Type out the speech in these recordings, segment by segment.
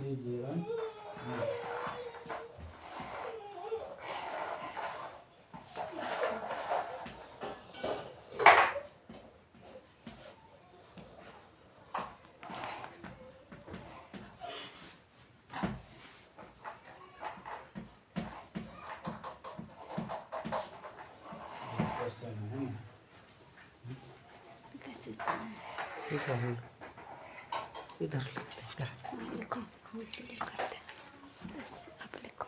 मसीह जीवन कैसे सुना है? इधर लिखते हैं। हाँ, लिखो, हम इसीलिए करते हैं। बस आप लिखो।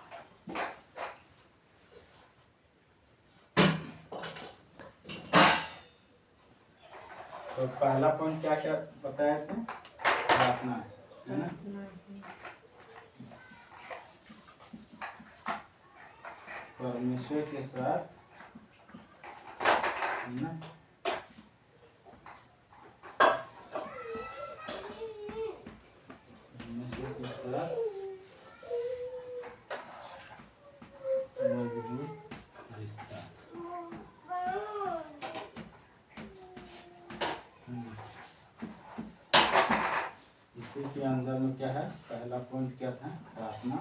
तो पहला पॉइंट क्या क्या बताया थे? प्रार्थना है ना। परमेश्वर के साथ है ना परमेश्वर के साथ मजबूत रिश्ता। इसी के अंदर में क्या है? पहला पॉइंट क्या था? प्रार्थना।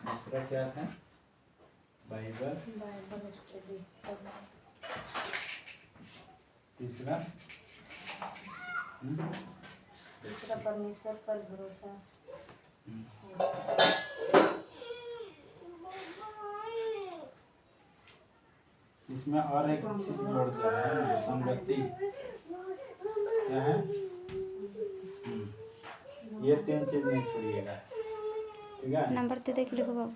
दूसरा क्या था? बाइबल। स्टडी करना। तीसरा तीसरा परमेश्वर पर भरोसा। इसमें और एक चीज जोड़ दिया है, संगति। क्या है? ये तीन चीज नहीं छोड़िएगा, ठीक है? नंबर दे देख लिखो बाबू।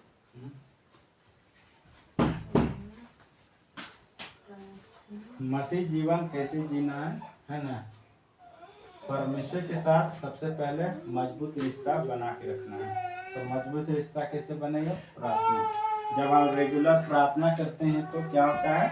मसीह जीवन कैसे जीना है ना? परमेश्वर के साथ सबसे पहले मजबूत रिश्ता बना के रखना है। तो मजबूत रिश्ता कैसे बनेगा? प्रार्थना। जब हम रेगुलर प्रार्थना करते हैं तो क्या होता है?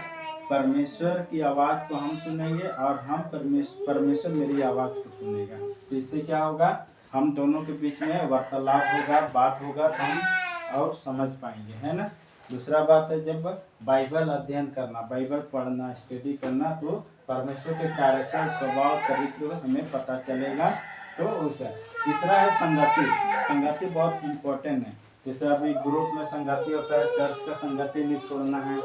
परमेश्वर की आवाज़ को हम सुनेंगे और हम परमेश्वर मेरी आवाज़ को सुनेगा। तो इससे क्या होगा? हम दोनों के बीच में वार्तालाप होगा, बात होगा, तो हम और समझ पाएंगे, है ना। दूसरा बात है, जब बाइबल अध्ययन करना, बाइबल पढ़ना, स्टडी करना, तो परमेश्वर के कैरेक्टर, स्वभाव, चरित्र हमें पता चलेगा। तो उसे तीसरा है संगति। संगति बहुत इम्पोर्टेंट है। जैसे अभी ग्रुप में संगति होता है, चर्च का संगति नहीं छोड़ना है।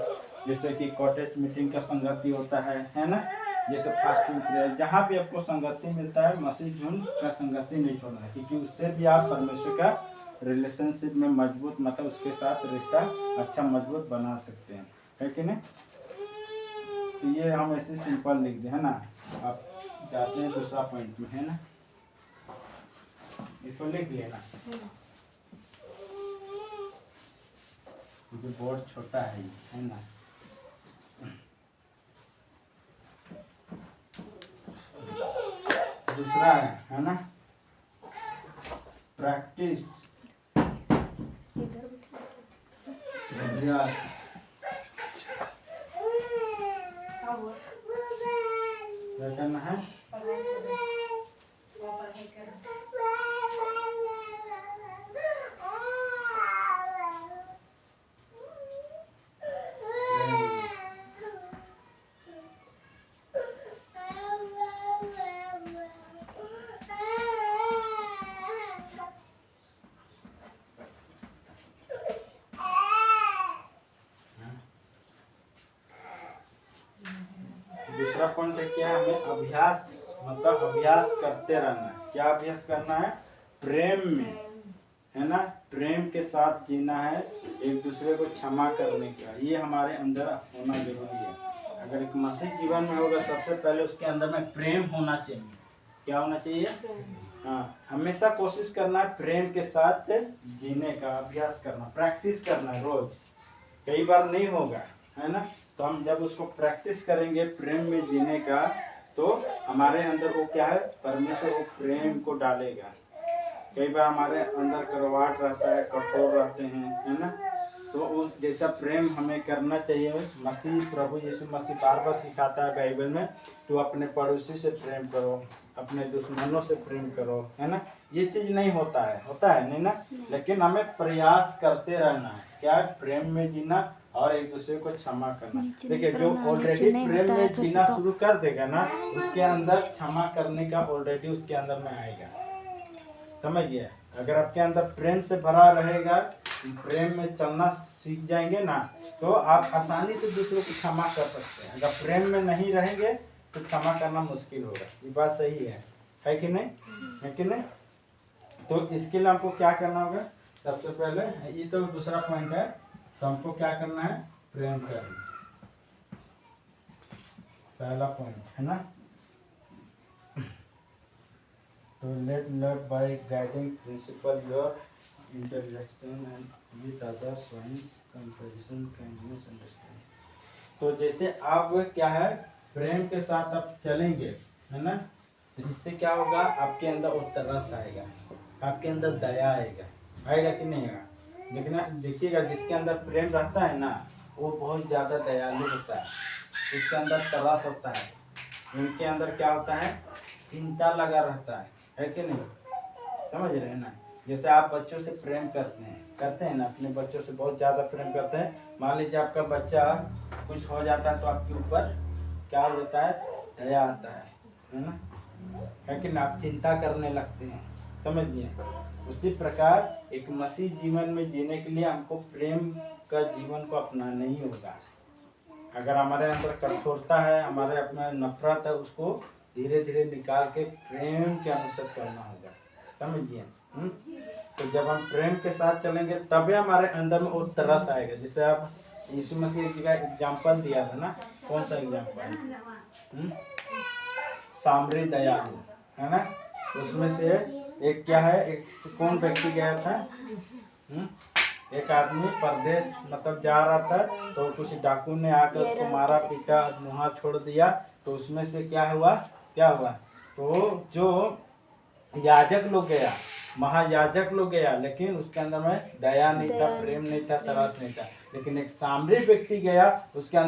जैसे कि कॉटेज मीटिंग का संगति होता है ना। जैसे फास्टिंग प्रेयर, जहाँ भी आपको संगति मिलता है, मसीह झुंड का संगति नहीं छोड़ना है, क्योंकि उससे भी आप परमेश्वर का रिलेशनशिप में मजबूत, मतलब उसके साथ रिश्ता अच्छा मजबूत बना सकते हैं, है कि नहीं। तो ये हम ऐसे सिंपल लिख दें, है ना। आप जाते हैं दूसरा पॉइंट में, है ना। इसको लिख लेना, क्योंकि बोर्ड छोटा है ना। दूसरा है ना, प्रैक्टिस, अभ्यास। क्या करना है? दूसरा पॉइंट है क्या? हमें अभ्यास, मतलब अभ्यास करते रहना है। क्या अभ्यास करना है? प्रेम में, है ना। प्रेम के साथ जीना है, एक दूसरे को क्षमा करने का, ये हमारे अंदर होना जरूरी है। अगर एक मसीह जीवन में होगा, सबसे पहले उसके अंदर में प्रेम होना चाहिए। क्या होना चाहिए? हाँ, हमेशा कोशिश करना है प्रेम के साथ जीने का, अभ्यास करना, प्रैक्टिस करना है रोज। कई बार नहीं होगा, है ना। तो हम जब उसको प्रैक्टिस करेंगे प्रेम में जीने का, तो हमारे अंदर वो क्या है? परमेश्वर वो प्रेम को डालेगा। कई बार हमारे अंदर कड़वाहट रहता है, कठोर रहते हैं, है ना। तो उस जैसा प्रेम हमें करना चाहिए। मसीह, प्रभु यीशु मसीह बार बार सिखाता है बाइबल में, तो अपने पड़ोसी से प्रेम करो, अपने दुश्मनों से प्रेम करो, है ना। ये चीज़ नहीं होता है नहीं ना। लेकिन हमें प्रयास करते रहना है। क्या है? प्रेम में जीना, और एक दूसरे को क्षमा करना। नीचे देखिए नहीं जो करना, ऑलरेडी नीचे नहीं प्रेम होता है में अच्छे से जीना तो। शुरू कर देगा ना, उसके अंदर क्षमा करने का ऑलरेडी उसके अंदर में आएगा। समझिए, अगर आपके अंदर प्रेम से भरा रहेगा, प्रेम में चलना सीख जाएंगे ना, तो आप आसानी से दूसरों को क्षमा कर सकते हैं। अगर प्रेम में नहीं रहेंगे तो क्षमा करना मुश्किल होगा। ये बात सही है कि नहीं? है कि नहीं? तो इसके लिए हमको क्या करना होगा? सबसे पहले ये तो दूसरा पॉइंट है, तो हमको क्या करना है? प्रेम करना, पहला पॉइंट है ना। तो let love by guiding principle your interjection and with other showing comparison kindness understanding. तो जैसे आप क्या है, प्रेम के साथ आप चलेंगे, है ना, तो इससे क्या होगा? आपके अंदर वो तरस आएगा, आपके अंदर दया आएगा कि नहीं आएगा? देखिएगा जिसके अंदर प्रेम रहता है ना, वो बहुत ज़्यादा दयालु होता है, इसके अंदर तरस होता है, उनके अंदर क्या होता है? चिंता लगा रहता है कि नहीं? समझ रहे हैं ना? जैसे आप बच्चों से प्रेम करते हैं ना, अपने बच्चों से बहुत ज़्यादा प्रेम करते हैं। मान लीजिए आपका बच्चा कुछ हो जाता है तो आपके ऊपर क्या हो जाता है? दया आता है ना? है कि ना? आप चिंता करने लगते हैं। समझिए, उसी प्रकार एक मसीह जीवन में जीने के लिए हमको प्रेम का जीवन को अपनाना ही होगा। अगर हमारे अंदर कठोरता है, हमारे अपना नफरत है, उसको धीरे धीरे निकाल के प्रेम के अनुसार चलना होगा। समझिए। तो जब हम प्रेम के साथ चलेंगे तभी हमारे अंदर में वो तरस आएगा। जैसे आप यीशु मसीह जी का एग्जाम्पल दिया था ना, कौन सा एग्जाम्पल? सामरी दयालु, है ना? उसमें से एक क्या है, एक कौन व्यक्ति गया था? एक आदमी परदेश मतलब जा रहा था, तो कुछ डाकू ने आकर उसको मारा पीटा, मुँह छोड़ दिया। तो उसमें से क्या हुआ? तो जो याजक लोग गया, महायाजक लोग गया, लेकिन उसके अंदर में दया नहीं था, प्रेम नहीं था, तरस नहीं था। लेकिन एक सामरी व्यक्ति गया, उसके अंदर